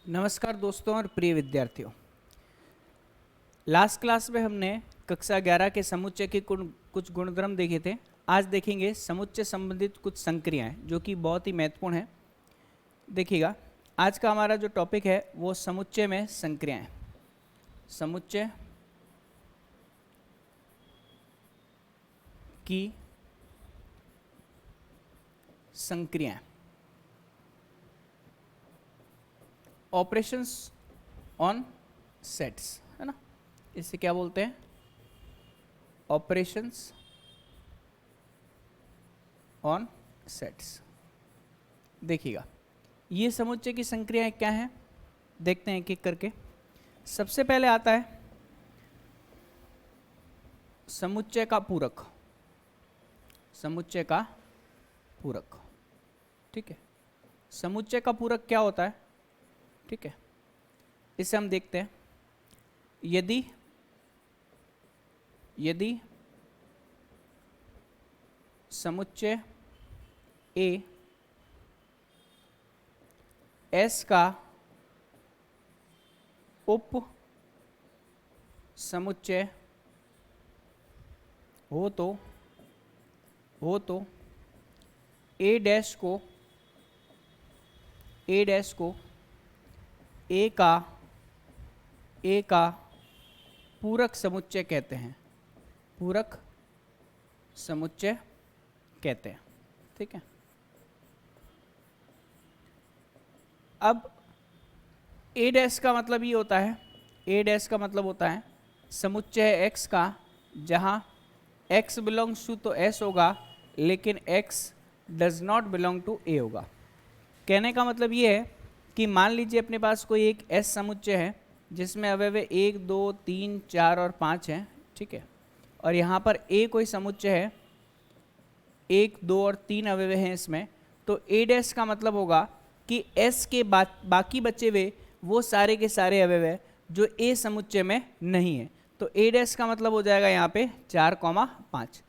नमस्कार दोस्तों और प्रिय विद्यार्थियों। लास्ट क्लास में हमने कक्षा 11 के समुच्चय के कुछ गुणधर्म देखे थे। आज देखेंगे समुच्चय संबंधित कुछ संक्रियाएं जो कि बहुत ही महत्वपूर्ण है। देखिएगा, आज का हमारा जो टॉपिक है वो समुच्चय में संक्रियाएं। समुच्चय की संक्रियाएं, ऑपरेशंस ऑन सेट्स, है ना। इसे क्या बोलते हैं? Operations on sets. देखिएगा, ये समुच्चय की संक्रियाएं क्या हैं, देखते हैं एक एक करके। सबसे पहले आता है समुच्चय का पूरक। समुच्चय का पूरक, ठीक है। समुच्चय का पूरक क्या होता है, ठीक है, इसे हम देखते हैं। यदि समुच्चय A S का उप समुच्चय हो तो A डैश को A का पूरक समुच्चय कहते हैं। पूरक समुच्चय कहते हैं, ठीक है। अब A डैश का मतलब ये होता है, A डैश का मतलब होता है समुच्चय X का जहां X बिलोंग्स टू तो S होगा लेकिन X does not belong to A होगा। कहने का मतलब ये है कि मान लीजिए अपने पास कोई एक S समुच्चय है जिसमें अवयव 1, 2, 3, 4 और 5 हैं, ठीक है। और यहाँ पर A कोई समुच्चय है, 1, 2 और 3 अवयव हैं इसमें, तो A डैश का मतलब होगा कि S के बाकी बचे हुए वो सारे के सारे अवयव हैं जो A समुच्चय में नहीं है। तो A डैश का मतलब हो जाएगा यहाँ पे 4,5।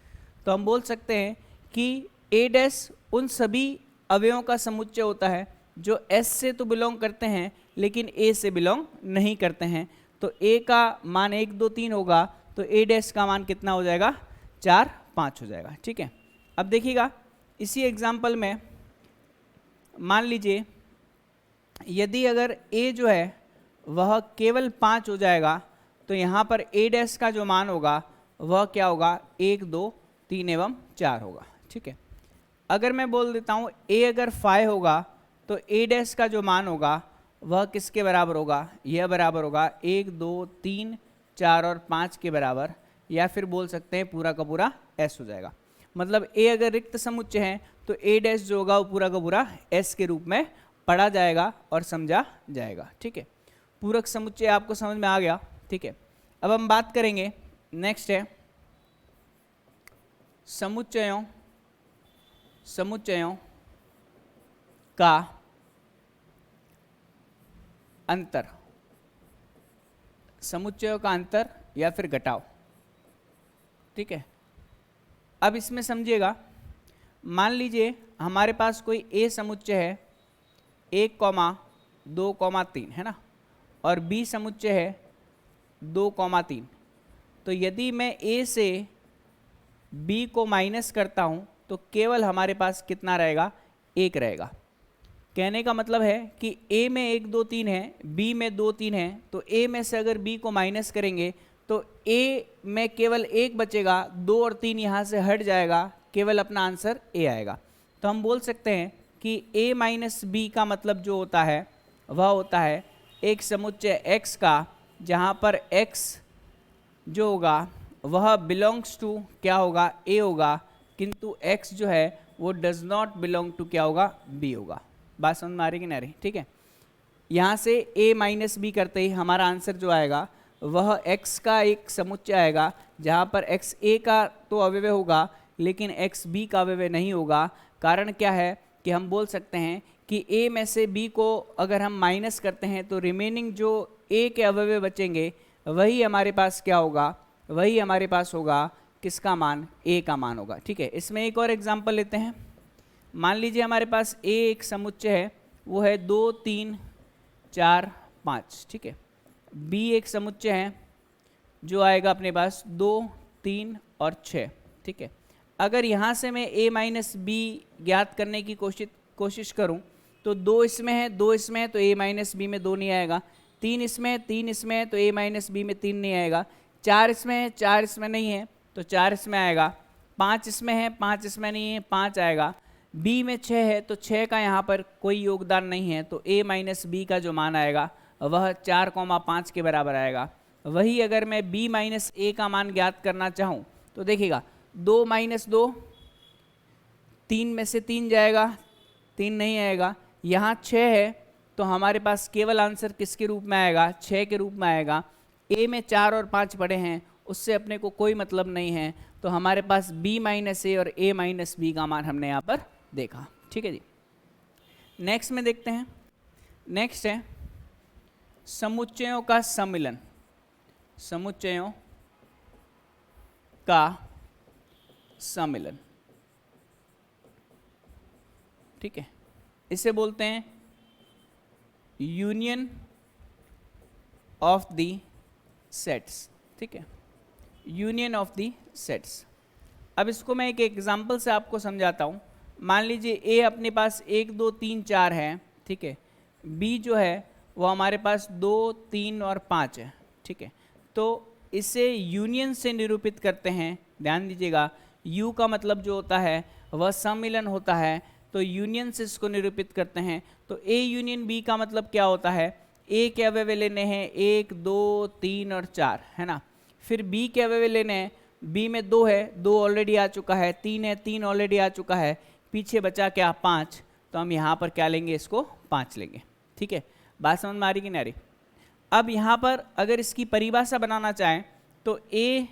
तो हम बोल सकते हैं कि A डैश उन सभी अवयवों का समुच्चय होता है जो S से तो बिलोंग करते हैं लेकिन A से बिलोंग नहीं करते हैं। तो A का मान 1, 2, 3 होगा तो A डैश का मान कितना हो जाएगा? 4, 5 हो जाएगा, ठीक है। अब देखिएगा, इसी एग्जाम्पल में मान लीजिए यदि अगर A जो है वह केवल 5 हो जाएगा तो यहाँ पर A डैश का जो मान होगा वह क्या होगा? 1, 2, 3 एवं 4 होगा, ठीक है। अगर मैं बोल देता हूँ A अगर 5 होगा तो A डैश का जो मान होगा वह किसके बराबर होगा? यह बराबर होगा 1, 2, 3, 4 और 5 के बराबर, या फिर बोल सकते हैं पूरा का पूरा S हो जाएगा। मतलब A अगर रिक्त समुच्चय है तो A डैश जो होगा वो पूरा का पूरा S के रूप में पढ़ा जाएगा और समझा जाएगा, ठीक है। पूरक समुच्चय आपको समझ में आ गया, ठीक है। अब हम बात करेंगे, नेक्स्ट है समुच्चयों का अंतर। समुच्चयों का अंतर या फिर घटाव, ठीक है। अब इसमें समझिएगा, मान लीजिए हमारे पास कोई A समुच्चय है 1, 2, 3, है ना, और B समुच्चय है 2, 3। तो यदि मैं A से B को माइनस करता हूं तो केवल हमारे पास कितना रहेगा? 1 रहेगा। कहने का मतलब है कि A में 1, 2, 3 है, B में 2, 3 है, तो A में से अगर B को माइनस करेंगे तो A में केवल 1 बचेगा, 2 और 3 यहाँ से हट जाएगा, केवल अपना आंसर A आएगा। तो हम बोल सकते हैं कि A माइनस B का मतलब जो होता है वह होता है एक समुच्चय X का जहाँ पर X जो होगा वह बिलोंग्स टू क्या होगा? A होगा, किंतु X जो है वो डज नॉट बिलोंग टू क्या होगा? B होगा। बात समझ में आ रही कि नहीं आ रही? ठीक है। यहाँ से A माइनस B करते ही हमारा आंसर जो आएगा वह X का एक समुच्चय आएगा जहाँ पर X A का तो अवयव होगा लेकिन X B का अवयव नहीं होगा। कारण क्या है कि हम बोल सकते हैं कि A में से B को अगर हम माइनस करते हैं तो रिमेनिंग जो A के अवयव बचेंगे वही हमारे पास क्या होगा? वही हमारे पास होगा किसका मान? A का मान होगा। ठीक है, इसमें एक और एग्जांपल लेते हैं। मान लीजिए हमारे पास A एक समुच्चय है, वो है 2, 3, 4 5, ठीक है। b एक समुच्चय है जो आएगा अपने पास 2 3 और 6, ठीक है। अगर यहाँ से मैं a माइनस बी ज्ञात करने की कोशिश करूँ तो 2 इसमें है, 2 इसमें है, तो a माइनस बी में 2 नहीं आएगा। 3 इसमें है, 3 इसमें है, तो a माइनस बी में 3 नहीं आएगा। 4 इसमें है, 4 इसमें नहीं है, तो 4 इसमें आएगा। 5 इसमें है, 5 इसमें नहीं है, 5 आएगा। b में 6 है, तो 6 का यहाँ पर कोई योगदान नहीं है, तो a माइनस बी का जो मान आएगा वह 4,5 के बराबर आएगा। वही अगर मैं b माइनस ए का मान ज्ञात करना चाहूँ तो देखिएगा 2 माइनस 2, 3 में से 3 जाएगा, 3 नहीं आएगा। यहाँ 6 है, तो हमारे पास केवल आंसर किसके रूप में आएगा, 6 के रूप में आएगा। a में 4 और 5 पड़े हैं, उससे अपने को कोई मतलब नहीं है, तो हमारे पास b माइनस ए और a माइनस बी का मान हमने यहाँ पर देखा, ठीक है जी। नेक्स्ट में देखते हैं, नेक्स्ट है समुच्चयों का सम्मिलन। समुच्चयों का सम्मिलन, ठीक है। इसे बोलते हैं यूनियन ऑफ द सेट्स, ठीक है, यूनियन ऑफ द सेट्स। अब इसको मैं एक एग्जांपल से आपको समझाता हूँ। मान लीजिए a अपने पास 1 2 3 4 है, ठीक है। b जो है वो हमारे पास 2 3 और 5 है, ठीक है। तो इसे यूनियन से निरूपित करते हैं। ध्यान दीजिएगा, u का मतलब जो होता है वह सम्मिलन होता है, तो यूनियन से इसको निरूपित करते हैं। तो a यूनियन b का मतलब क्या होता है, a के अवयव लेने हैं 1 2 3 और 4, है ना। फिर b के अवयव लेने हैं, b में 2 है, 2 ऑलरेडी आ चुका है, 3 है, 3 ऑलरेडी आ चुका है, पीछे बचा क्या 5, तो हम यहाँ पर क्या लेंगे, इसको 5 लेंगे, ठीक है। बात समझ में आ रही कि नहीं आ रही। अब यहाँ पर अगर इसकी परिभाषा बनाना चाहें तो a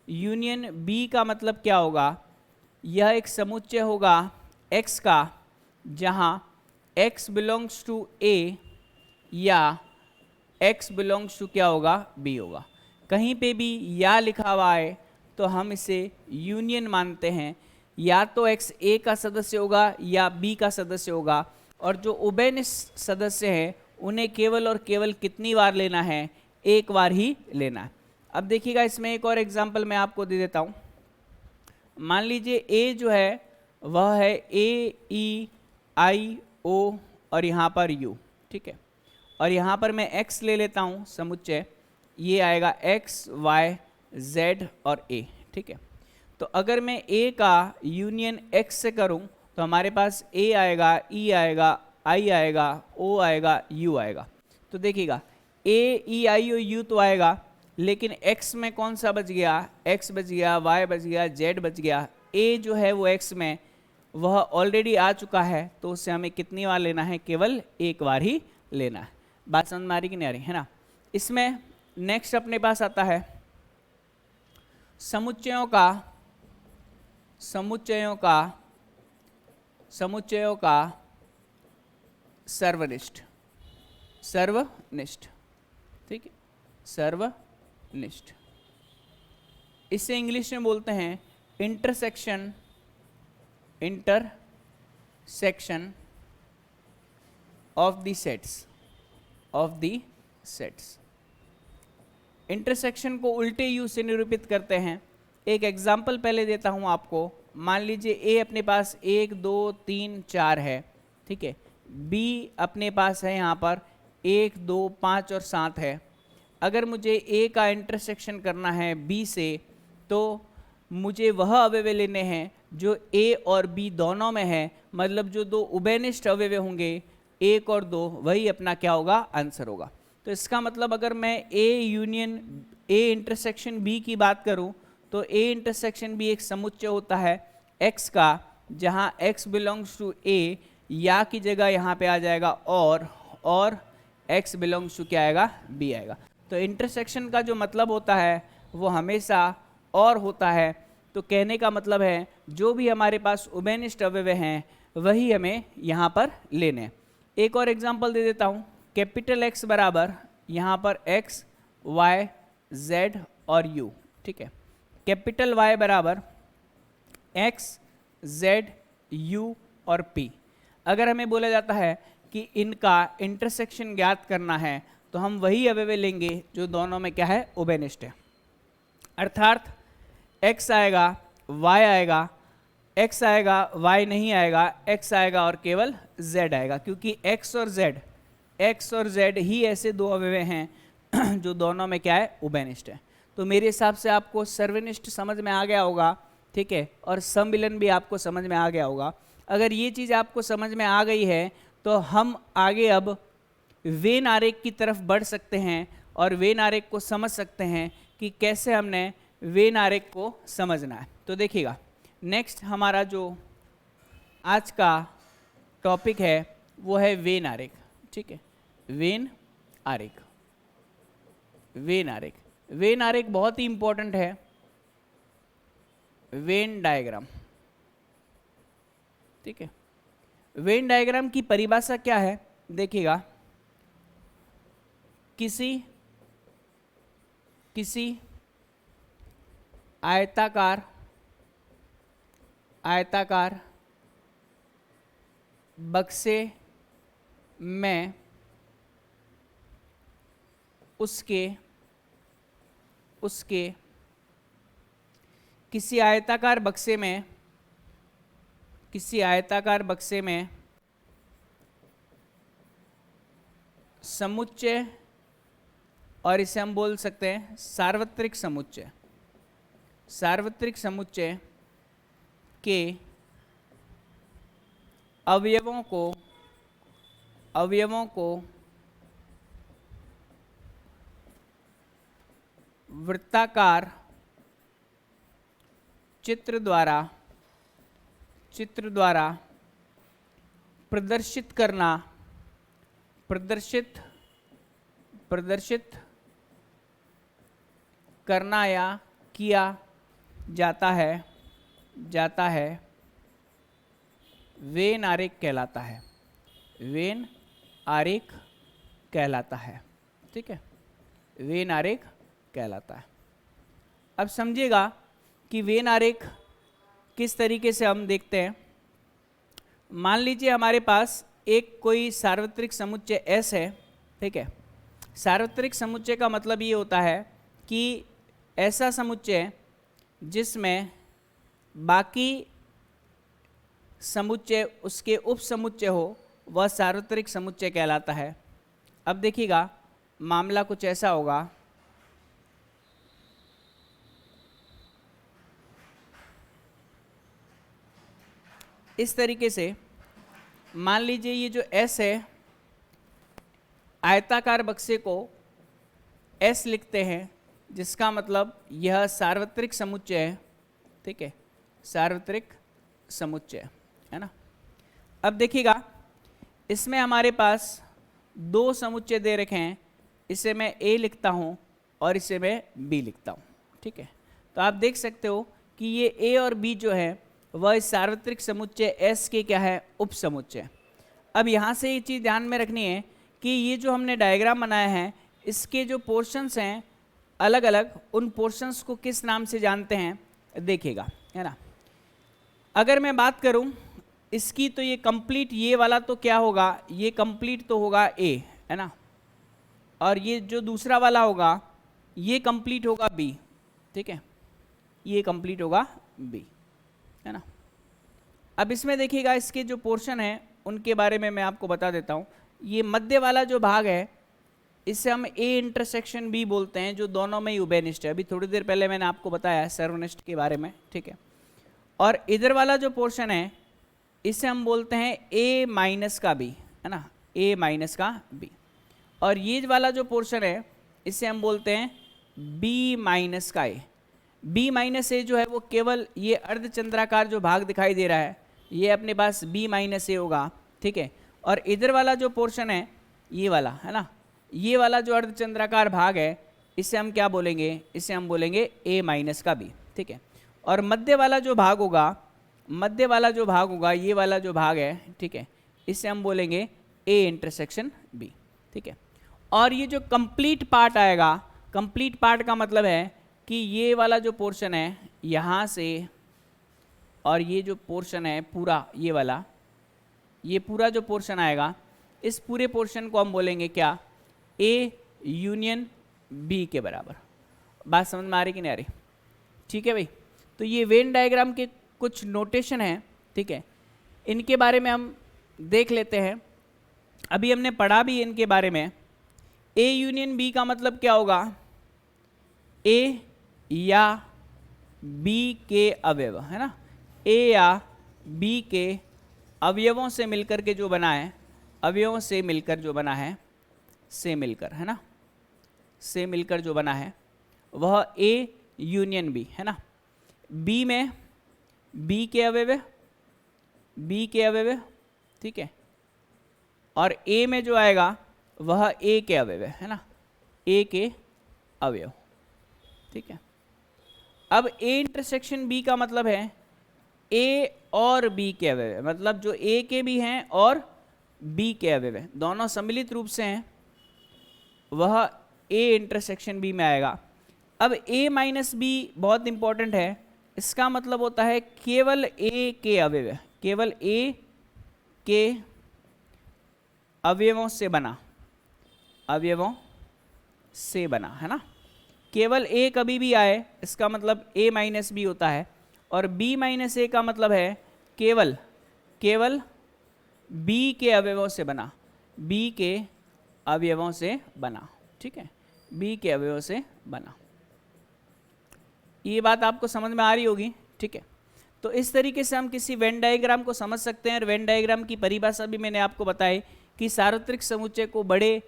यूनियन b का मतलब क्या होगा, यह एक समुच्चय होगा x का जहाँ x बिलोंग्स टू a या x बिलोंग्स टू क्या होगा, b होगा। कहीं पे भी या लिखा हुआ है तो हम इसे यूनियन मानते हैं, या तो x a का सदस्य होगा या b का सदस्य होगा, और जो उभयनिष्ठ सदस्य हैं उन्हें केवल और केवल कितनी बार लेना है, एक बार ही लेना है। अब देखिएगा, इसमें एक और एग्जांपल मैं आपको दे देता हूँ। मान लीजिए a जो है वह है a e i o और यहाँ पर u, ठीक है। और यहाँ पर मैं x ले लेता हूँ समुच्चय, ये आएगा x y z और a, ठीक है। तो अगर मैं a का यूनियन x से करूँ तो हमारे पास a आएगा, e आएगा, i आएगा, o आएगा, u आएगा। तो देखिएगा a e i o u तो आएगा, लेकिन x में कौन सा बच गया, x बच गया, y बच गया, z बच गया। a जो है वो x में वह ऑलरेडी आ चुका है, तो उससे हमें कितनी बार लेना है, केवल एक बार ही लेना है। बात समझ में आ रही कि नहीं आ रही, है ना। इसमें नेक्स्ट अपने पास आता है समुच्चयों का सर्वनिष्ठ, ठीक है, सर्वनिष्ठ। इसे इंग्लिश में बोलते हैं intersection of the sets. Intersection को उल्टे यू से निरूपित करते हैं। एक एग्जाम्पल पहले देता हूं आपको। मान लीजिए a अपने पास 1 2 3 4 है, ठीक है। b अपने पास है यहाँ पर 1 2 5 और 7 है। अगर मुझे a का इंटरसेक्शन करना है b से, तो मुझे वह अवयव लेने हैं जो a और b दोनों में है, मतलब जो दो उभयनिष्ठ अवयव होंगे 1 और 2, वही अपना क्या होगा, आंसर होगा। तो इसका मतलब अगर मैं a union a intersection b की बात करूं तो a इंटरसेक्शन b एक समुच्चय होता है x का, जहां x बिलोंग्स टू a, या की जगह यहाँ पे आ जाएगा और x बिलोंग्स टू क्या आएगा, b आएगा। तो इंटरसेक्शन का जो मतलब होता है वो हमेशा और होता है। तो कहने का मतलब है जो भी हमारे पास उभयनिष्ठ अवयव हैं वही हमें यहाँ पर लेने हैं। एक और एग्जांपल दे देता हूँ। कैपिटल X बराबर यहाँ पर x y z और u, ठीक है। कैपिटल Y बराबर x z u और p। अगर हमें बोला जाता है कि इनका इंटरसेक्शन ज्ञात करना है तो हम वही अवयव लेंगे जो दोनों में क्या है, उभयनिष्ठ है। अर्थात x आएगा, y आएगा, x आएगा, y नहीं आएगा, x आएगा और केवल z आएगा, क्योंकि x और z ही ऐसे दो अवयव हैं जो दोनों में क्या है, उभयनिष्ठ है। तो मेरे हिसाब से आपको सर्वनिष्ठ समझ में आ गया होगा, ठीक है, और सम्मिलन भी आपको समझ में आ गया होगा। अगर ये चीज़ आपको समझ में आ गई है तो हम आगे अब वेन आरेख की तरफ बढ़ सकते हैं और वेन आरेख को समझ सकते हैं कि कैसे हमने वेन आरेख को समझना है। तो देखिएगा, नेक्स्ट हमारा जो आज का टॉपिक है वो है वेन आरेख, ठीक है, वेन आरेख। वेन आरेख बहुत ही इंपॉर्टेंट है। वेन डायग्राम, ठीक है, वेन डायग्राम की परिभाषा क्या है, देखिएगा, किसी आयताकार बक्से में उसके किसी आयताकार बक्से में समुच्चय, और इसे हम बोल सकते हैं सार्वत्रिक समुच्चय के अवयवों को वृत्ताकार चित्र द्वारा प्रदर्शित करना या किया जाता है वेन आरेख कहलाता है, ठीक है, वेन आरेख कहलाता है। अब समझिएगा कि वेन आरेख किस तरीके से हम देखते हैं। मान लीजिए हमारे पास एक कोई सार्वत्रिक समुच्चय S है, ठीक है। सार्वत्रिक समुच्चय का मतलब ये होता है कि ऐसा समुच्चय जिसमें बाकी समुच्चय उसके उप समुच्चय हो, वह सार्वत्रिक समुच्चय कहलाता है। अब देखिएगा, मामला कुछ ऐसा होगा, इस तरीके से मान लीजिए ये जो S है, आयताकार बक्से को S लिखते हैं, जिसका मतलब यह सार्वत्रिक समुच्चय है, ठीक है, सार्वत्रिक समुच्चय है ना। अब देखिएगा, इसमें हमारे पास दो समुच्चय दे रखे हैं, इसे मैं A लिखता हूँ और इसे मैं B लिखता हूँ, ठीक है। तो आप देख सकते हो कि ये A और B जो है वह इस सार्वत्रिक समुच्चय S के क्या है, उप समुच्चय। अब यहाँ से ये चीज़ ध्यान में रखनी है कि ये जो हमने डायग्राम बनाया है, इसके जो पोर्शंस हैं अलग अलग, उन पोर्शंस को किस नाम से जानते हैं देखिएगा, है ना। अगर मैं बात करूं इसकी, तो ये कंप्लीट, ये वाला तो क्या होगा, ये कंप्लीट तो होगा A, है ना, और ये जो दूसरा वाला होगा ये कंप्लीट होगा B, ठीक है, ये कंप्लीट होगा B, है ना। अब इसमें देखिएगा, इसके जो पोर्शन है उनके बारे में मैं आपको बता देता हूँ। ये मध्य वाला जो भाग है इसे हम A इंटरसेक्शन B बोलते हैं, जो दोनों में ही उभयनिष्ठ है। अभी थोड़ी देर पहले मैंने आपको बताया सर्वनिष्ठ के बारे में, ठीक है। और इधर वाला जो पोर्शन है इसे हम बोलते हैं A माइनस का B, है ना, A माइनस का B। और ये वाला जो पोर्शन है इसे हम बोलते हैं B माइनस का A। B माइनस A जो है वो केवल ये अर्धचंद्राकार जो भाग दिखाई दे रहा है, ये अपने पास B माइनस A होगा, ठीक है। और इधर वाला जो पोर्शन है ये वाला, है ना, ये वाला जो अर्धचंद्राकार भाग है इसे हम क्या बोलेंगे, इसे हम बोलेंगे A माइनस का B, ठीक है। और मध्य वाला जो भाग होगा, ये वाला जो भाग है, ठीक है, इसे हम बोलेंगे A इंटरसेक्शन B, ठीक है। और ये जो कंप्लीट पार्ट आएगा, कंप्लीट पार्ट का मतलब है कि ये वाला जो पोर्शन है यहाँ से, और ये जो पोर्शन है पूरा, ये वाला, ये पूरा जो पोर्शन आएगा इस पूरे पोर्शन को हम बोलेंगे क्या, ए यूनियन बी के बराबर। बात समझ में आ रही कि नहीं आ रही? ठीक है भाई, तो ये वेन डायग्राम के कुछ नोटेशन हैं, ठीक है, इनके बारे में हम देख लेते हैं। अभी हमने पढ़ा भी इनके बारे में। ए यूनियन बी का मतलब क्या होगा, ए या बी के अवयव, है ना, ए या बी के अवयवों से मिलकर के जो बना है, अवयवों से मिलकर जो बना है, से मिलकर, है ना, से मिलकर जो बना है वह ए यूनियन बी, है ना। बी में बी के अवयव, बी के अवयव, ठीक है, और ए में जो आएगा वह ए के अवयव, है ना, ए के अवयव, ठीक है। अब ए इंटरसेक्शन बी का मतलब है ए और बी के अवयव, मतलब जो ए के भी हैं और बी के अवयव हैं, दोनों सम्मिलित रूप से हैं, वह ए इंटरसेक्शन बी में आएगा। अब ए माइनस बी बहुत इंपॉर्टेंट है, इसका मतलब होता है केवल ए के अवयव, केवल ए के अवयवों से बना, अवयवों से बना, है ना। केवल ए कभी भी आए इसका मतलब ए माइनस बी होता है, और बी माइनस ए का मतलब है केवल केवल बी के अवयवों से बना, बी के अवयवों से बना, ठीक है, बी के अवयवों से बना। ये बात आपको समझ में आ रही होगी, ठीक है। तो इस तरीके से हम किसी वेन डायग्राम को समझ सकते हैं। और वेन डायग्राम की परिभाषा भी मैंने आपको बताई कि सार्वत्रिक समुच्चय को बड़े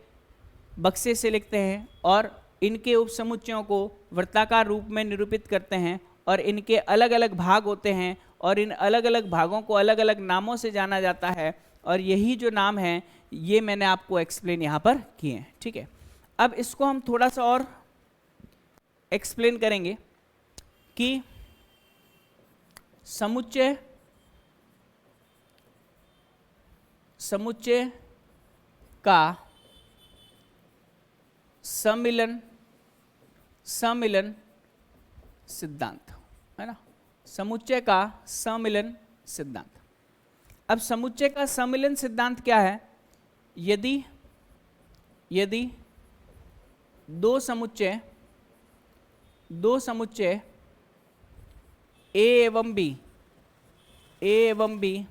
बक्से से लिखते हैं और इनके उप समुच्चयों को वृत्ताकार रूप में निरूपित करते हैं, और इनके अलग अलग भाग होते हैं, और इन अलग अलग भागों को अलग अलग नामों से जाना जाता है, और यही जो नाम हैं ये मैंने आपको एक्सप्लेन यहाँ पर किए हैं, ठीक है। अब इसको हम थोड़ा सा और एक्सप्लेन करेंगे कि समुच्चय समुच्चय का सम्मिलन सम्मिलन सिद्धांत, है ना, समुच्चय का सम्मिलन सिद्धांत। अब समुच्चय का सम्मिलन सिद्धांत क्या है, यदि यदि दो समुच्चय ए एवं बी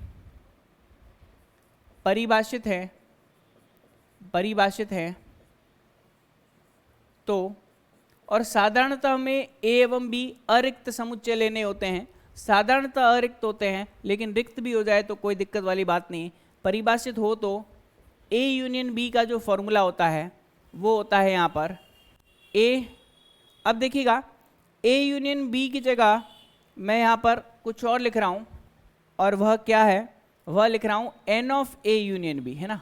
परिभाषित है तो, और साधारणतः हमें ए एवं बी अरिक्त समुच्चय लेने होते हैं, साधारणतः अरिक्त होते हैं, लेकिन रिक्त भी हो जाए तो कोई दिक्कत वाली बात नहीं। परिभाषित हो तो ए यूनियन बी का जो फॉर्मूला होता है वो होता है यहाँ पर ए। अब देखिएगा, ए यूनियन बी की जगह मैं यहाँ पर कुछ और लिख रहा हूँ, और वह क्या है, वह लिख रहा हूँ N of A union B, है ना।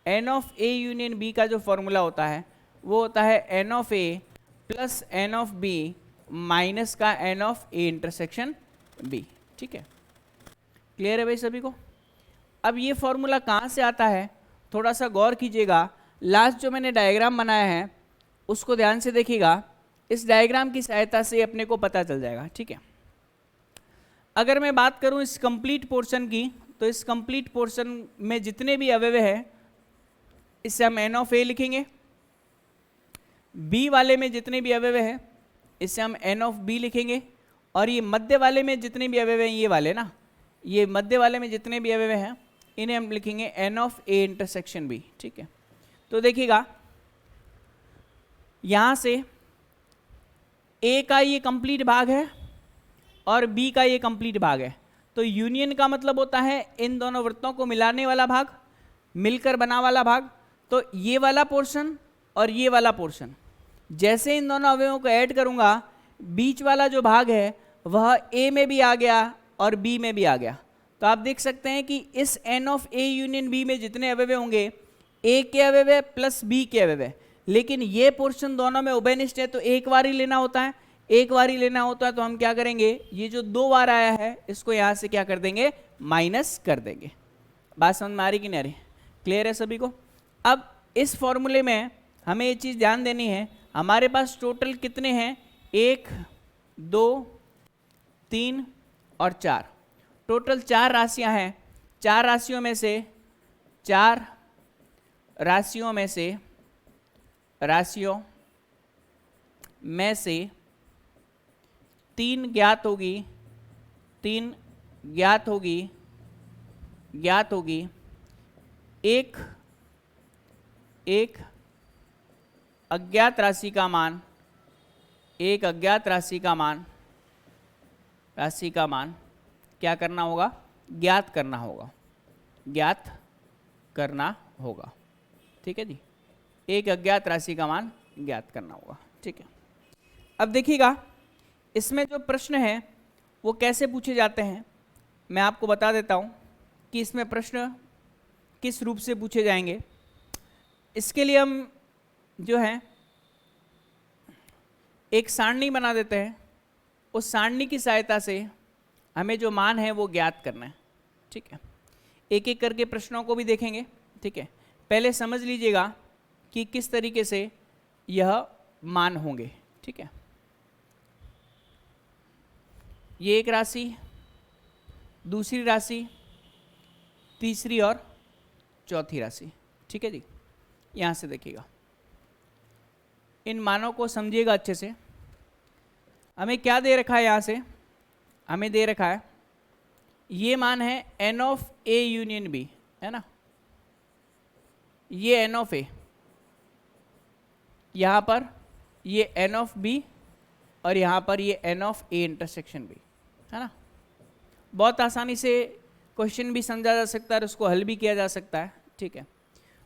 N of A union B का जो फॉर्मूला होता है वो होता है N of A plus N of B minus का N of A intersection B, ठीक है। क्लियर है भाई सभी को? अब ये फॉर्मूला कहाँ से आता है, थोड़ा सा गौर कीजिएगा। लास्ट जो मैंने डायग्राम बनाया है उसको ध्यान से देखिएगा, इस डायग्राम की सहायता से अपने को पता चल जाएगा, ठीक है। अगर मैं बात करूं इस कंप्लीट पोर्शन की, तो इस कंप्लीट पोर्शन में जितने भी अवयव हैं इससे हम एन ऑफ ए लिखेंगे, बी वाले में जितने भी अवयव हैं इससे हम एन ऑफ बी लिखेंगे, और ये मध्य वाले में जितने भी अवयव हैं, ये वाले ना, ये मध्य वाले में जितने भी अवयव हैं इन्हें हम लिखेंगे n of A intersection B, ठीक है। तो देखिएगा यहाँ से ए का ये कंप्लीट भाग है और बी का ये कंप्लीट भाग है, तो यूनियन का मतलब होता है इन दोनों वृत्तों को मिलाने वाला भाग, मिलकर बना वाला भाग। तो ये वाला पोर्शन और ये वाला पोर्शन, जैसे इन दोनों अवयवों को ऐड करूंगा, बीच वाला जो भाग है वह ए में भी आ गया और बी में भी आ गया। तो आप देख सकते हैं कि इस n of A union B में जितने अवयव होंगे, ए के अवयव प्लस बी के अवयव, लेकिन ये पोर्शन दोनों में उभयनिष्ठ है, तो एक बार ही लेना होता है, एक बार ही लेना होता है। तो हम क्या करेंगे, ये जो दो बार आया है इसको यहाँ से क्या कर देंगे, माइनस कर देंगे। बात समझ में आ रही कि नहीं आ रही? क्लियर है सभी को? अब इस फॉर्मूले में हमें ये चीज़ ध्यान देनी है, हमारे पास टोटल कितने हैं, 1 2 3 और 4, टोटल 4 राशियां हैं। 4 राशियों में से 4 राशियों में से 3 ज्ञात होगी, एक अज्ञात राशि का मान, क्या करना होगा? ज्ञात करना होगा। ठीक है जी, एक अज्ञात राशि का मान ज्ञात करना होगा। ठीक है, अब देखिएगा इसमें जो प्रश्न है वो कैसे पूछे जाते हैं, मैं आपको बता देता हूं कि इसमें प्रश्न किस रूप से पूछे जाएंगे। इसके लिए हम जो है एक सारणी बना देते हैं, उस सारणी की सहायता से हमें जो मान है वो ज्ञात करना है। ठीक है, एक एक करके प्रश्नों को भी देखेंगे। ठीक है, पहले समझ लीजिएगा कि किस तरीके से यह मान होंगे। ठीक है, ये एक राशि, दूसरी राशि, तीसरी और चौथी राशि। ठीक है जी, यहां से देखिएगा, इन मानों को समझिएगा अच्छे से। हमें क्या दे रखा है? यहां से हमें दे रखा है ये मान है n of a union b, है ना। ये n ऑफ a, यहां पर ये n ऑफ b और यहां पर ये n of a intersection b, है ना। बहुत आसानी से क्वेश्चन भी समझा जा सकता है और उसको हल भी किया जा सकता है। ठीक है,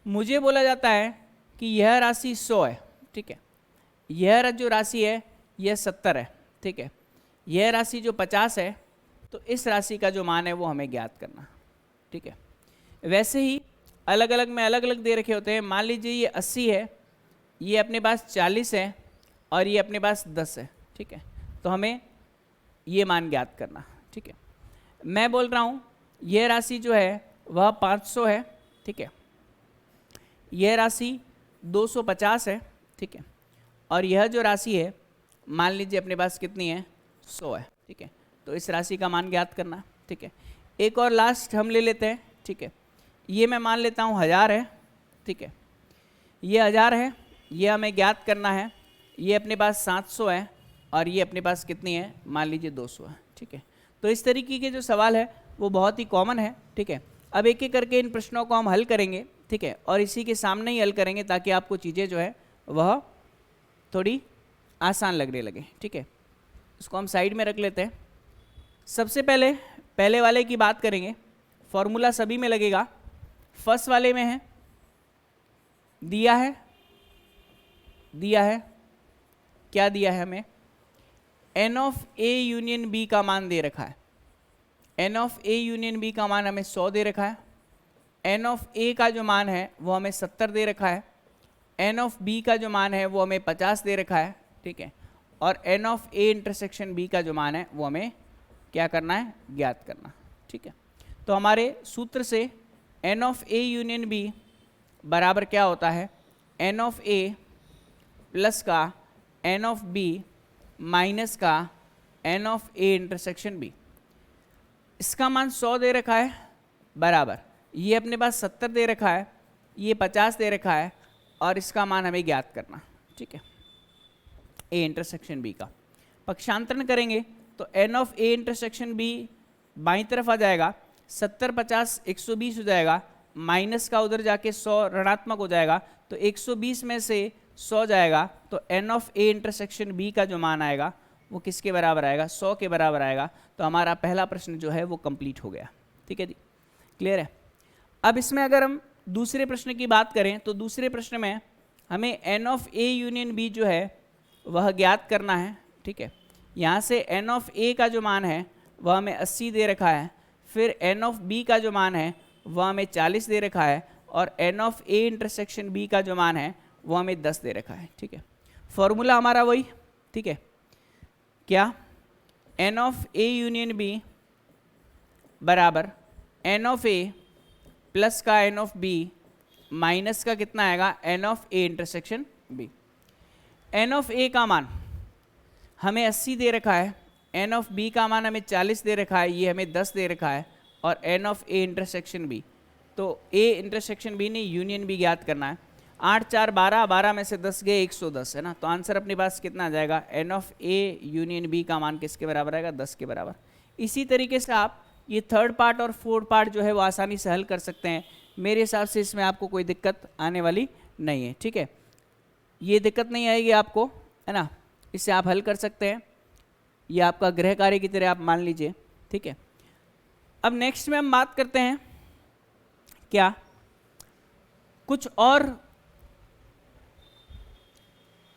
मुझे बोला जाता है कि यह राशि 100 है। ठीक है, यह जो राशि है यह 70 है। ठीक है, यह राशि जो 50 है, तो इस राशि का जो मान है वो हमें ज्ञात करना। ठीक है, वैसे ही अलग अलग में अलग अलग दे रखे होते हैं। मान लीजिए ये 80 है, ये अपने पास 40 है और ये अपने पास 10 है। ठीक है, तो हमें ये मान ज्ञात करना। ठीक है, मैं बोल रहा हूँ यह राशि जो है वह 500 है। ठीक है, यह राशि 250 है। ठीक है, और यह जो राशि है मान लीजिए अपने पास कितनी है? 100 है। ठीक है, तो इस राशि का मान ज्ञात करना। ठीक है, एक और लास्ट हम ले लेते हैं। ठीक है, ये मैं मान लेता हूँ 1000 है। ठीक है, ये 1000 है, ये हमें ज्ञात करना है। ये अपने पास 700 है और ये अपने पास कितनी है? मान लीजिए 200 है। ठीक है, तो इस तरीके के जो सवाल है वो बहुत ही कॉमन है। ठीक है, अब एक एक करके इन प्रश्नों को हम हल करेंगे। ठीक है, और इसी के सामने ही हल करेंगे ताकि आपको चीज़ें जो है वह थोड़ी आसान लगने लगे। ठीक है, इसको हम साइड में रख लेते हैं। सबसे पहले वाले की बात करेंगे। फॉर्मूला सभी में लगेगा। फर्स्ट वाले में है, दिया है क्या दिया है हमें? n of a union b का मान दे रखा है। n of a union b का मान हमें 100 दे रखा है। n ऑफ a का जो मान है वो हमें 70 दे रखा है। n ऑफ b का जो मान है वो हमें 50 दे रखा है। ठीक है, और n of a intersection b का जो मान है वो हमें क्या करना है? ज्ञात करना। ठीक है, तो हमारे सूत्र से n of a union b बराबर क्या होता है? n ऑफ a प्लस का n ऑफ b माइनस का n of a intersection b। इसका मान 100 दे रखा है, बराबर ये अपने पास 70 दे रखा है, ये 50 दे रखा है, और इसका मान हमें ज्ञात करना। ठीक है, a इंटरसेक्शन b का पक्षांतरण करेंगे तो n of a intersection b बाईं तरफ आ जाएगा। 70 50 120 हो जाएगा, माइनस का उधर जाके 100 ऋणात्मक हो जाएगा, तो 120 में से 100 जाएगा, तो n of a intersection b का जो मान आएगा वो किसके बराबर आएगा? 100 के बराबर आएगा। तो हमारा पहला प्रश्न जो है वो कंप्लीट हो गया। ठीक है जी, क्लियर है। अब इसमें अगर हम दूसरे प्रश्न की बात करें तो दूसरे प्रश्न में हमें n of a union b जो है वह ज्ञात करना है। ठीक है, यहाँ से n ऑफ a का जो मान है वह हमें 80 दे रखा है, फिर n ऑफ b का जो मान है वह हमें 40 दे रखा है, और n of a intersection b का जो मान है वो हमें 10 दे रखा है। ठीक है, फॉर्मूला हमारा वही। ठीक है, क्या? n of a union b बराबर n ऑफ a प्लस का n ऑफ b माइनस का कितना आएगा? n of a intersection b। n of a का मान हमें 80 दे रखा है, n ऑफ b का मान हमें 40 दे रखा है, ये हमें 10 दे रखा है, और n of a intersection b तो ए इंटरसेक्शन बी नहीं, यूनियन बी ज्ञात करना है। 8 4 12, 12 में से 10 गए 110 है ना, तो आंसर अपने पास कितना आ जाएगा, n of A union B का मान किसके बराबर आएगा, 10 के बराबर। इसी तरीके से आप ये थर्ड पार्ट और फोर्थ पार्ट जो है वो आसानी से हल कर सकते हैं। मेरे हिसाब से इसमें आपको कोई दिक्कत आने वाली नहीं है, ठीक है, ये दिक्कत नहीं आएगी आपको, है ना, इससे आप हल कर सकते हैं, ये आपका गृह कार्य की तरह आप मान लीजिए, ठीक है। अब नेक्स्ट में हम बात करते हैं क्या, कुछ और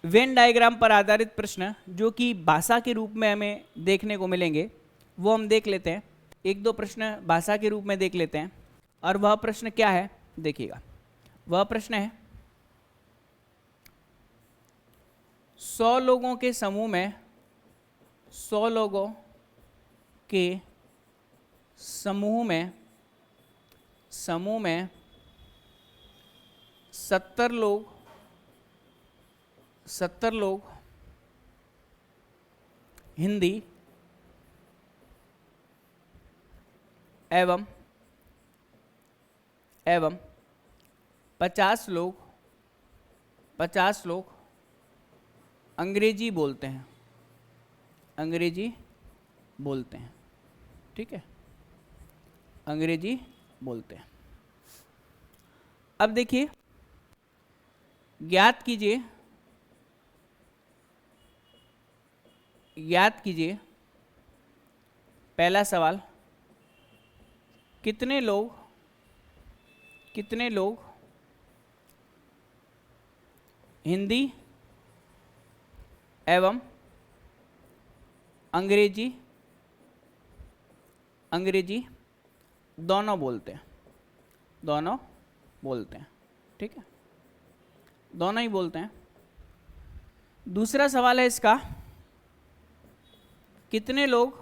वेन डायग्राम पर आधारित प्रश्न जो कि भाषा के रूप में हमें देखने को मिलेंगे, वो हम देख लेते हैं। एक दो प्रश्न भाषा के रूप में देख लेते हैं, और वह प्रश्न क्या है देखिएगा। वह प्रश्न है 100 लोगों के समूह में, 100 लोगों के समूह में 70 लोग हिंदी एवं 50 लोग अंग्रेजी बोलते हैं, ठीक है, अंग्रेजी बोलते हैं। अब देखिए, ज्ञात कीजिए पहला सवाल, कितने लोग हिंदी एवं अंग्रेजी दोनों बोलते हैं, ठीक है, दोनों ही बोलते हैं। दूसरा सवाल है इसका, कितने लोग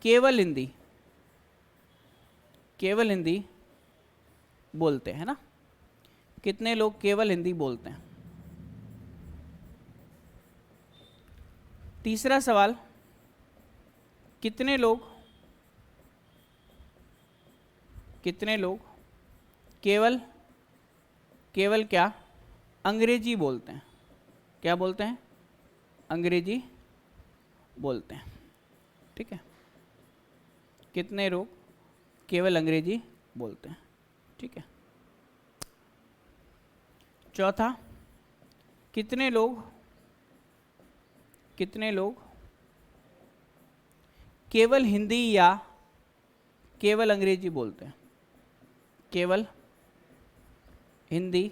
केवल हिंदी बोलते हैं ना, कितने लोग केवल हिंदी बोलते हैं। तीसरा सवाल, कितने लोग केवल क्या अंग्रेजी बोलते हैं, क्या बोलते हैं, अंग्रेजी बोलते हैं, ठीक है, कितने लोग केवल अंग्रेजी बोलते हैं, ठीक है। चौथा, कितने लोग केवल हिंदी या केवल अंग्रेजी बोलते हैं, केवल हिंदी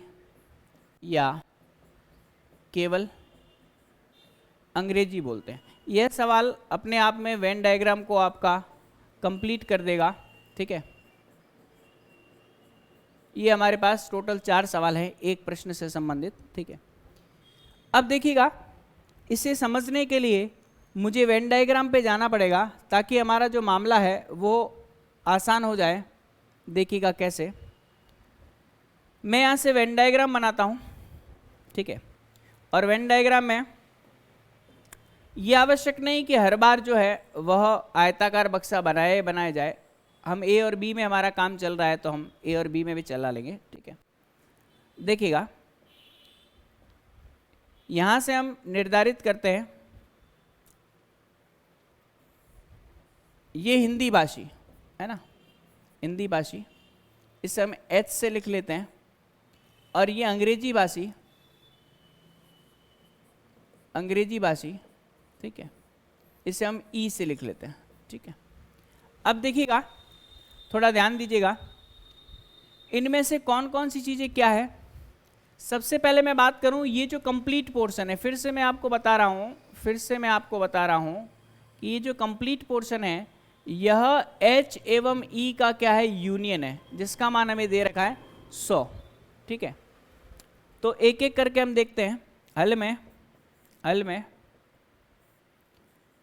या केवल अंग्रेजी बोलते हैं। यह सवाल अपने आप में वेन डायग्राम को आपका कंप्लीट कर देगा, ठीक है। ये हमारे पास टोटल 4 सवाल हैं एक प्रश्न से संबंधित, ठीक है। अब देखिएगा, इसे समझने के लिए मुझे वेन डायग्राम पे जाना पड़ेगा ताकि हमारा जो मामला है वो आसान हो जाए। देखिएगा कैसे, मैं यहाँ से वेन डायग्राम बनाता हूँ, ठीक है, और वेन डायग्राम में ये आवश्यक नहीं कि हर बार जो है वह आयताकार बक्सा बनाया जाए। हम ए और बी में हमारा काम चल रहा है तो हम ए और बी में भी चला लेंगे, ठीक है। देखिएगा, यहाँ से हम निर्धारित करते हैं, ये हिंदी भाषी है ना, हिंदी भाषी, इसे हम एच से लिख लेते हैं, और ये अंग्रेजी भाषी, ठीक है, इसे हम ई से लिख लेते हैं, ठीक है। अब देखिएगा, थोड़ा ध्यान दीजिएगा, इनमें से कौन कौन सी चीज़ें क्या है। सबसे पहले मैं बात करूं, ये जो कंप्लीट पोर्शन है, फिर से मैं आपको बता रहा हूं कि ये जो कंप्लीट पोर्शन है यह H एवं E का क्या है, यूनियन है, जिसका मान हमें दे रखा है 100, ठीक है। तो एक एक करके हम देखते हैं। हल में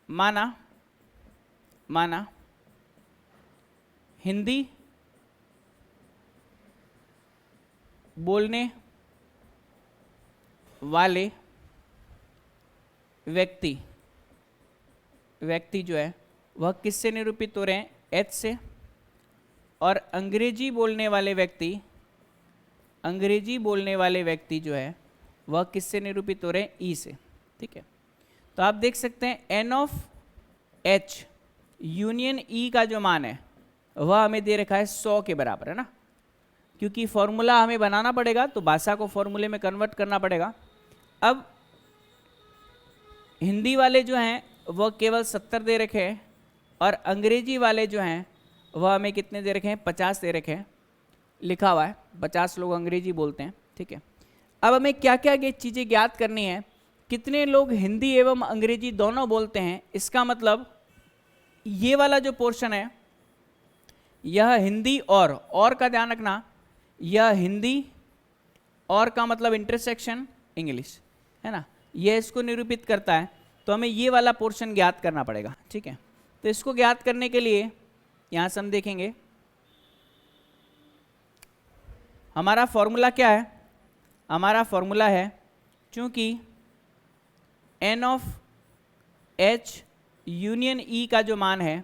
माना हिंदी बोलने वाले व्यक्ति जो है वह किससे निरूपित हो रहे हैं? एच से। और अंग्रेजी बोलने वाले व्यक्ति जो है वह किससे निरूपित हो रहे हैं? ई से। ठीक है, तो आप देख सकते हैं N of H union E का जो मान है वह हमें दे रखा है 100 के बराबर, है ना। क्योंकि फॉर्मूला हमें बनाना पड़ेगा तो भाषा को फॉर्मूले में कन्वर्ट करना पड़ेगा। अब हिंदी वाले जो हैं वह केवल 70 दे रखे हैं और अंग्रेजी वाले जो हैं वह हमें कितने दे रखे हैं? 50 दे रखे हैं, लिखा हुआ है 50 लोग अंग्रेजी बोलते हैं। ठीक है, अब हमें क्या क्या ये चीज़ें ज्ञात करनी है। कितने लोग हिंदी एवं अंग्रेजी दोनों बोलते हैं, इसका मतलब ये वाला जो पोर्शन है यह हिंदी और का ध्यान रखना, यह हिंदी और का मतलब इंटरसेक्शन इंग्लिश, है ना, यह इसको निरूपित करता है। तो हमें ये वाला पोर्शन ज्ञात करना पड़ेगा। ठीक है, तो इसको ज्ञात करने के लिए यहाँ से हम देखेंगे हमारा फॉर्मूला क्या है। हमारा फॉर्मूला है, चूंकि N of H union E का जो मान है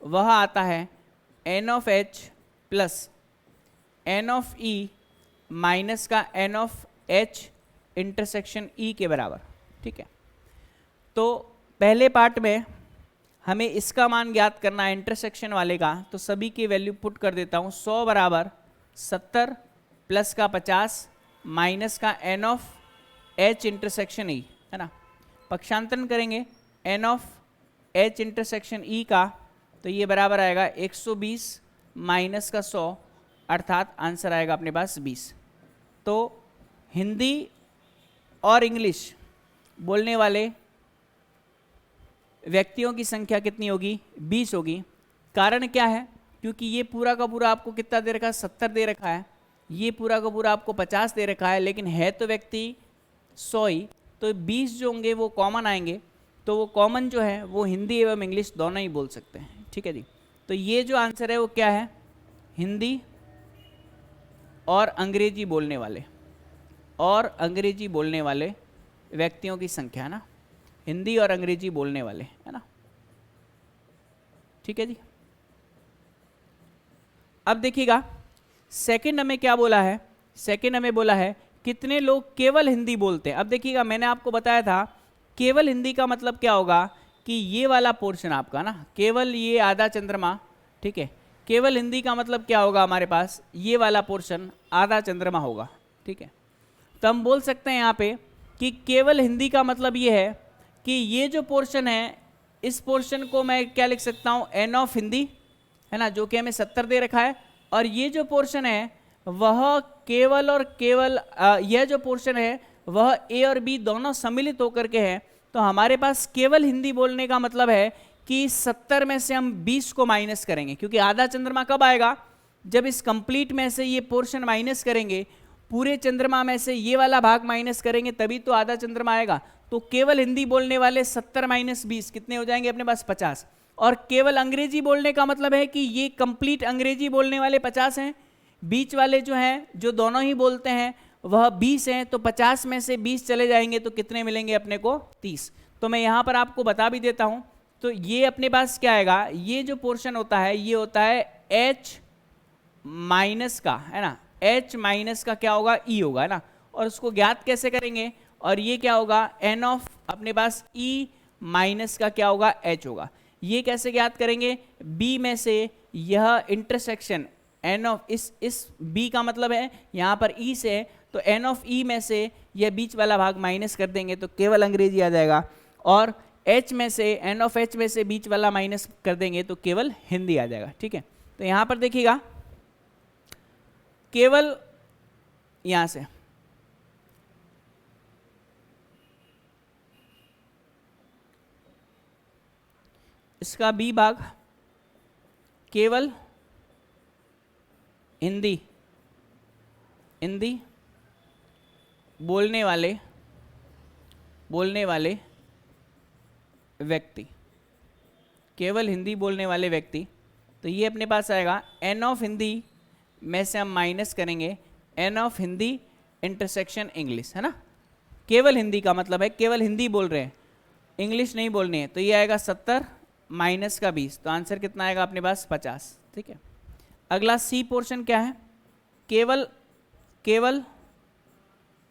वह आता है N of H plus N of E minus का N of H intersection E के बराबर। ठीक है, तो पहले पार्ट में हमें इसका मान ज्ञात करना है इंटरसेक्शन वाले का, तो सभी की वैल्यू पुट कर देता हूँ। 100 बराबर 70 प्लस का 50 माइनस का N of H intersection E, है ना। पक्षांतरण करेंगे n of H intersection E का, तो ये बराबर आएगा 120 माइनस का 100, अर्थात आंसर आएगा अपने पास 20। तो हिंदी और इंग्लिश बोलने वाले व्यक्तियों की संख्या कितनी होगी? 20 होगी। कारण क्या है? क्योंकि ये पूरा का पूरा आपको कितना दे रखा है? 70 दे रखा है। ये पूरा का पूरा आपको 50 दे रखा है, लेकिन है तो व्यक्ति 100 ही, तो 20 जो होंगे वो कॉमन आएंगे। तो वो कॉमन जो है वो हिंदी एवं इंग्लिश दोनों ही बोल सकते हैं। ठीक है जी, तो ये जो आंसर है वो क्या है? हिंदी और अंग्रेजी बोलने वाले व्यक्तियों की संख्या, है ना, हिंदी और अंग्रेजी बोलने वाले, है ना। ठीक है जी, अब देखिएगा सेकंड हमें क्या बोला है। सेकंड हमें बोला है कितने लोग केवल हिंदी बोलते हैं। अब देखिएगा मैंने आपको बताया था केवल हिंदी का मतलब क्या होगा कि ये वाला पोर्शन आपका ना, केवल ये आधा चंद्रमा। ठीक है, केवल हिंदी का मतलब क्या होगा? हमारे पास ये वाला पोर्शन आधा चंद्रमा होगा। ठीक है, तो हम बोल सकते हैं यहाँ पे कि केवल हिंदी का मतलब ये है कि ये जो पोर्शन है इस पोर्शन को मैं क्या लिख सकता हूँ? एन ऑफ हिंदी, है ना, जो कि हमें 70 दे रखा है। और ये जो पोर्शन है वह केवल और केवल यह जो पोर्शन है वह ए और बी दोनों सम्मिलित होकर के है। तो हमारे पास केवल हिंदी बोलने का मतलब है कि 70 में से हम 20 को माइनस करेंगे, क्योंकि आधा चंद्रमा कब आएगा? जब इस कंप्लीट में से ये पोर्शन माइनस करेंगे, पूरे चंद्रमा में से ये वाला भाग माइनस करेंगे, तभी तो आधा चंद्रमा आएगा। तो केवल हिंदी बोलने वाले 70 माइनस 20 कितने हो जाएंगे अपने पास? 50। और केवल अंग्रेजी बोलने का मतलब है कि ये कंप्लीट अंग्रेजी बोलने वाले 50 हैं, बीच वाले जो हैं जो दोनों ही बोलते हैं वह 20 हैं। तो 50 में से 20 चले जाएंगे तो कितने मिलेंगे अपने को? 30। तो मैं यहाँ पर आपको बता भी देता हूँ, तो ये अपने पास क्या आएगा? ये जो पोर्शन होता है ये होता है H माइनस का, है ना, H माइनस का क्या होगा? E होगा, है ना। और उसको ज्ञात कैसे करेंगे? और ये क्या होगा? N ऑफ अपने पास E माइनस का क्या होगा? H होगा। ये कैसे ज्ञात करेंगे? B में से यह इंटरसेक्शन N ऑफ इस B का मतलब है यहाँ पर E से है, तो N ऑफ E में से यह बीच वाला भाग माइनस कर देंगे तो केवल अंग्रेजी आ जाएगा। और H में से N ऑफ H में से बीच वाला माइनस कर देंगे तो केवल हिंदी आ जाएगा। ठीक है, तो यहाँ पर देखिएगा केवल यहाँ से इसका B भाग केवल हिंदी बोलने वाले व्यक्ति, केवल हिंदी बोलने वाले व्यक्ति। तो ये अपने पास आएगा N ऑफ हिंदी में से हम माइनस करेंगे N of Hindi intersection English, है ना। केवल हिंदी का मतलब है केवल हिंदी बोल रहे हैं, इंग्लिश नहीं बोलनी है। तो ये आएगा 70 माइनस का 20, तो आंसर कितना आएगा अपने पास 50। ठीक है, अगला सी पोर्शन क्या है, केवल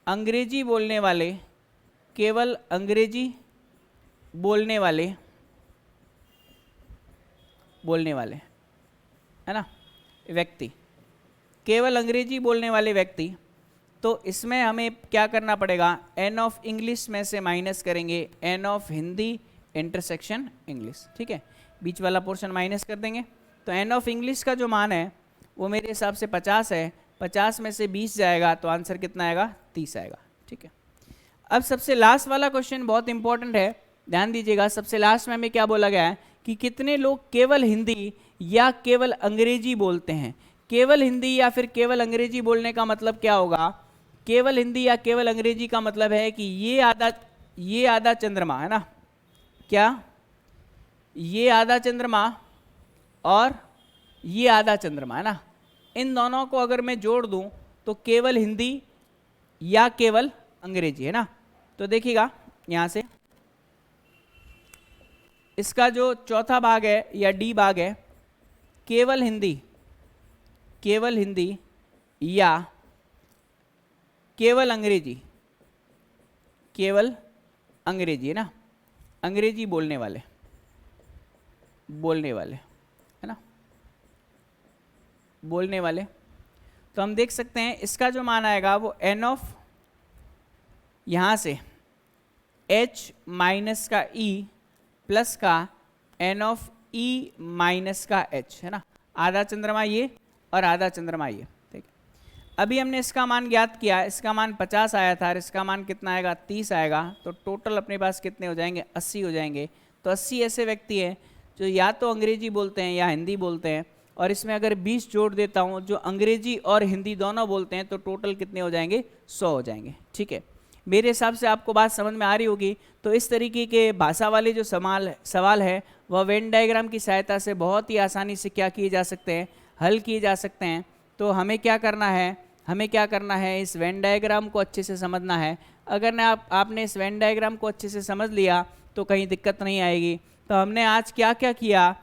अंग्रेजी बोलने वाले, केवल अंग्रेजी बोलने वाले है ना व्यक्ति, केवल अंग्रेजी बोलने वाले व्यक्ति, तो इसमें हमें क्या करना पड़ेगा, एन ऑफ इंग्लिश में से माइनस करेंगे n of Hindi intersection English. ठीक है, बीच वाला पोर्शन माइनस कर देंगे, तो एन ऑफ इंग्लिश का जो मान है वो मेरे हिसाब से 50 है, 50 में से 20 जाएगा तो आंसर कितना आएगा, 30 आएगा। ठीक है, अब सबसे लास्ट वाला क्वेश्चन बहुत इंपॉर्टेंट है, ध्यान दीजिएगा। सबसे लास्ट में हमें क्या बोला गया है कि कितने लोग केवल हिंदी या केवल अंग्रेजी बोलते हैं। केवल हिंदी या फिर केवल अंग्रेजी बोलने का मतलब क्या होगा, केवल हिंदी या केवल अंग्रेजी का मतलब है कि ये आधा चंद्रमा है ना, क्या ये आधा चंद्रमा और ये आधा चंद्रमा है ना, इन दोनों को अगर मैं जोड़ दूं तो केवल हिंदी या केवल अंग्रेजी है ना। तो देखिएगा यहाँ से इसका जो चौथा भाग है या डी भाग है, केवल हिंदी या केवल अंग्रेजी है ना, अंग्रेजी बोलने वाले है ना, बोलने वाले। तो हम देख सकते हैं इसका जो मान आएगा वो एन ऑफ यहाँ से h माइनस का e प्लस का एन ऑफ e माइनस का h है ना, आधा चंद्रमा ये और आधा चंद्रमा ये। ठीक है, अभी हमने इसका मान ज्ञात किया, इसका मान 50 आया था और इसका मान कितना आएगा, 30 आएगा, तो टोटल अपने पास कितने हो जाएंगे, 80 हो जाएंगे। तो 80 ऐसे व्यक्ति हैं जो या तो अंग्रेजी बोलते हैं या हिंदी बोलते हैं, और इसमें अगर 20 जोड़ देता हूँ जो अंग्रेजी और हिंदी दोनों बोलते हैं, तो टोटल कितने हो जाएंगे, 100 हो जाएंगे। ठीक है, मेरे हिसाब से आपको बात समझ में आ रही होगी। तो इस तरीके के भाषा वाले जो सवाल है वह वेन डायग्राम की सहायता से बहुत ही आसानी से क्या किए जा सकते हैं, हल किए जा सकते हैं। तो हमें क्या करना है, इस वेन डायग्राम को अच्छे से समझना है। अगर आपने इस वेन डायग्राम को अच्छे से समझ लिया तो कहीं दिक्कत नहीं आएगी। तो हमने आज क्या क्या किया,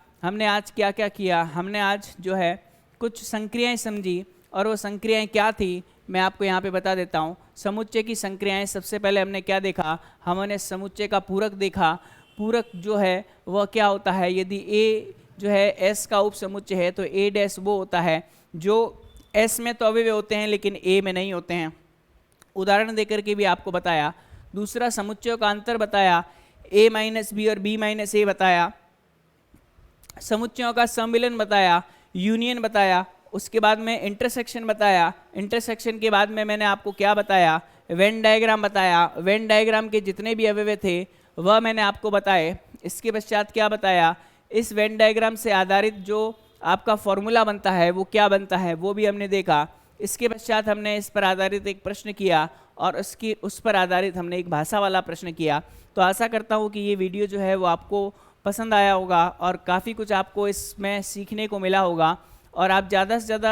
हमने आज जो है कुछ संक्रियाएं समझी, और वो संक्रियाएं क्या थी मैं आपको यहाँ पे बता देता हूँ। समुच्चय की संक्रियाएं, सबसे पहले हमने क्या देखा, हमने समुच्चय का पूरक देखा। पूरक जो है वह क्या होता है, यदि a जो है s का उप समुच्चय है तो a डैश वो होता है जो s में तो अवयव होते हैं लेकिन a में नहीं होते हैं। उदाहरण देकर के भी आपको बताया। दूसरा, समुच्चयों का अंतर बताया, a माइनस बी और b माइनस ए बताया। समुच्चयों का सम्मिलन बताया, यूनियन बताया। उसके बाद में इंटरसेक्शन बताया। इंटरसेक्शन के बाद में मैंने आपको क्या बताया, वेन डायग्राम बताया। वेन डायग्राम के जितने भी अवयव थे वह मैंने आपको बताए। इसके पश्चात क्या बताया, इस वेन डायग्राम से आधारित जो आपका फॉर्मूला बनता है वो क्या बनता है वो भी हमने देखा। इसके पश्चात हमने इस पर आधारित एक प्रश्न किया और उस पर आधारित हमने एक भाषा वाला प्रश्न किया। तो आशा करता हूँ कि ये वीडियो जो है वो आपको पसंद आया होगा और काफ़ी कुछ आपको इसमें सीखने को मिला होगा। और आप ज़्यादा से ज़्यादा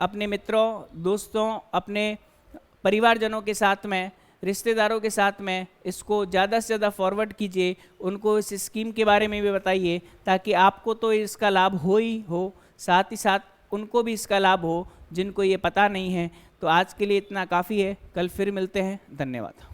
अपने मित्रों, दोस्तों, अपने परिवारजनों के साथ में, रिश्तेदारों के साथ में इसको ज़्यादा से ज़्यादा फॉरवर्ड कीजिए। उनको इस स्कीम के बारे में भी बताइए ताकि आपको तो इसका लाभ हो, साथ ही साथ उनको भी इसका लाभ हो जिनको ये पता नहीं है। तो आज के लिए इतना काफ़ी है, कल फिर मिलते हैं। धन्यवाद।